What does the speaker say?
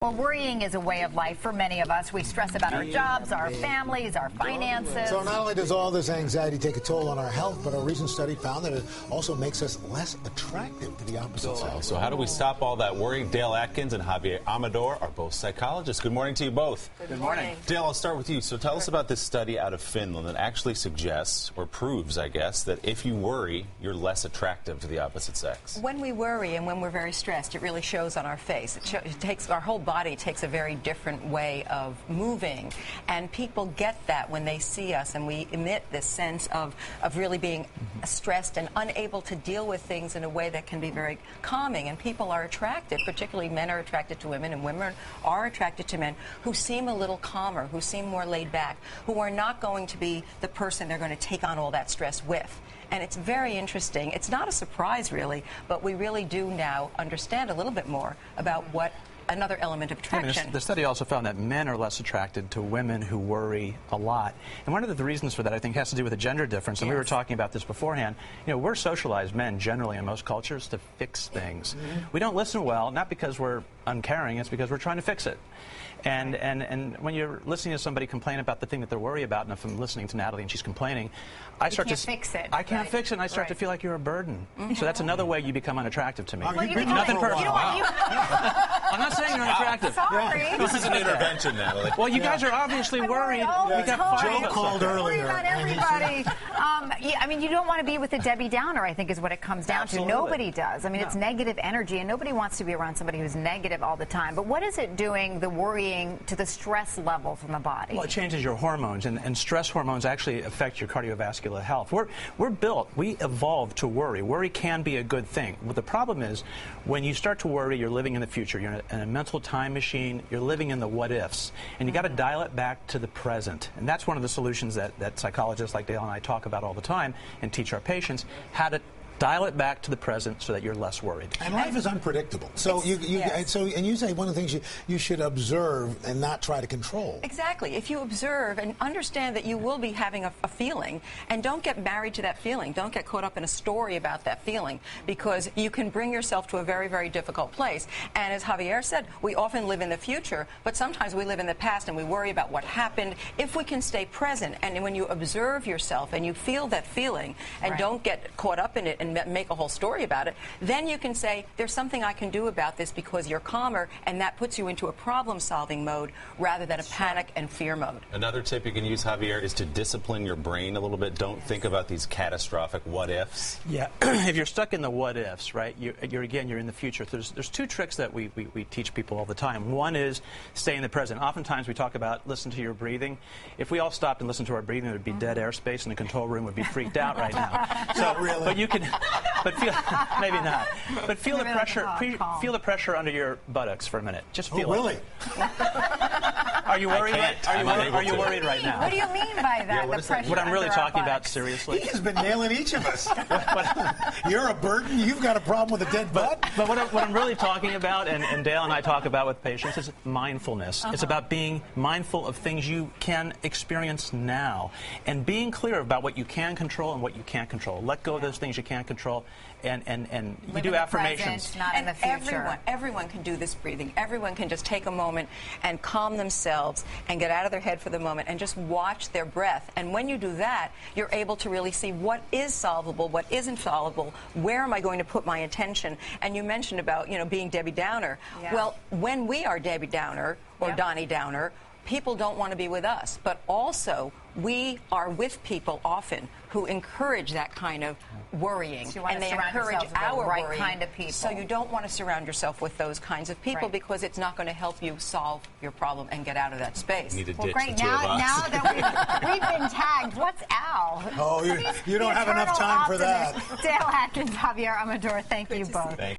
Well, worrying is a way of life for many of us. We stress about our jobs, our families, our finances. So not only does all this anxiety take a toll on our health, but a recent study found that it also makes us less attractive to the opposite sex. So how do we stop all that worry? Dale Atkins and Javier Amador are both psychologists. Good morning to you both. Good morning. Dale, I'll start with you. So tell us about this study out of Finland that actually suggests, or proves, I guess, that if you worry, you're less attractive to the opposite sex. When we worry and when we're very stressed, it really shows on our face. It takes our whole body takes a very different way of moving, and people get that when they see us, and we emit this sense of really being stressed and unable to deal with things in a way that can be very calming. And people are attracted, particularly men are attracted to women, and women are attracted to men who seem a little calmer, who seem more laid back, who are not going to be the person they're going to take on all that stress with. And it's very interesting. It's not a surprise, really, but we really do now understand a little bit more about what another element of attraction. The study also found that men are less attracted to women who worry a lot. And one of the reasons for that, I think, has to do with a gender difference. And we were talking about this beforehand. You know, we're socialized men generally in most cultures to fix things. We don't listen well, not because we're uncaring, it's because we're trying to fix it. And when you're listening to somebody complain about the thing that they're worried about, and if I'm listening to Natalie and she's complaining, I start to fix it. I can't fix it, and I start to feel like you're a burden. So that's another way you become unattractive to me. Well, Nothing personal. I'm not saying you're unattractive. Sorry. This is an intervention, Natalie. Well, you guys are obviously worried. Joe called earlier. About everybody. I mean, you don't want to be with a Debbie Downer, I think, is what it comes down to. Nobody does. I mean, it's negative energy, and nobody wants to be around somebody who's negative all the time. But what is it doing, the worrying, to the stress levels in the body? Well, it changes your hormones, and stress hormones actually affect your cardiovascular health. We're built, we evolved to worry. Worry can be a good thing. But the problem is, when you start to worry, you're living in the future. You're in a mental time machine. You're living in the what-ifs. And you got to dial it back to the present. And that's one of the solutions that psychologists like Dale and I talk about all the time and teach our patients, how to dial it back to the present so that you're less worried. And life is unpredictable. So and you say one of the things you should observe and not try to control. Exactly. If you observe and understand that you will be having a feeling, and don't get married to that feeling. Don't get caught up in a story about that feeling, because you can bring yourself to a very, very difficult place. And as Javier said, we often live in the future, but sometimes we live in the past and we worry about what happened. If we can stay present, and when you observe yourself and you feel that feeling and don't get caught up in it and make a whole story about it, then you can say, there's something I can do about this, because you're calmer, and that puts you into a problem-solving mode rather than a panic and fear mode. Another tip you can use, Javier, is to discipline your brain a little bit. Don't think about these catastrophic what-ifs. Yeah, if you're stuck in the what-ifs, right, you're in the future. There's two tricks that we teach people all the time. One is stay in the present. Oftentimes we talk about listen to your breathing. If we all stopped and listened to our breathing, there would be dead airspace, and the control room would be freaked out right now. So, really. But you can... But feel, maybe not. But feel the pressure. Feel the pressure under your buttocks for a minute. Just feel really? it. Are you worried? Are you worried right now? What do you mean by that? Yeah, the pressure what I'm really under talking our about buttocks? seriously. He has been nailing each of us. You're a burden. You've got a problem with a dead butt. But what I'm really talking about, and Dale and I talk about with patients, is mindfulness. It's about being mindful of things you can experience now, and being clear about what you can control and what you can't control. Let go of those things you can't control, and you do affirmations. Present, not in the future. Everyone can do this breathing. Everyone can just take a moment and calm themselves and get out of their head for the moment and just watch their breath. And when you do that, you're able to really see what is solvable, what isn't solvable, where am I going to put my attention. And you mentioned about, being Debbie Downer. Yeah. Well, when we are Debbie Downer or Donnie Downer, people don't want to be with us. But also, we are with people often who encourage that kind of worrying, So you want and to they surround encourage yourselves with our the right worrying. kind of people. So you don't want to surround yourself with those kinds of people, Right. because it's not going to help you solve your problem and get out of that space. Need to Well, ditch great. the two of us. Now that we've been tagged, what's Al? Oh, you don't have enough time for that. Dale Atkins, Javier Amador, thank you both.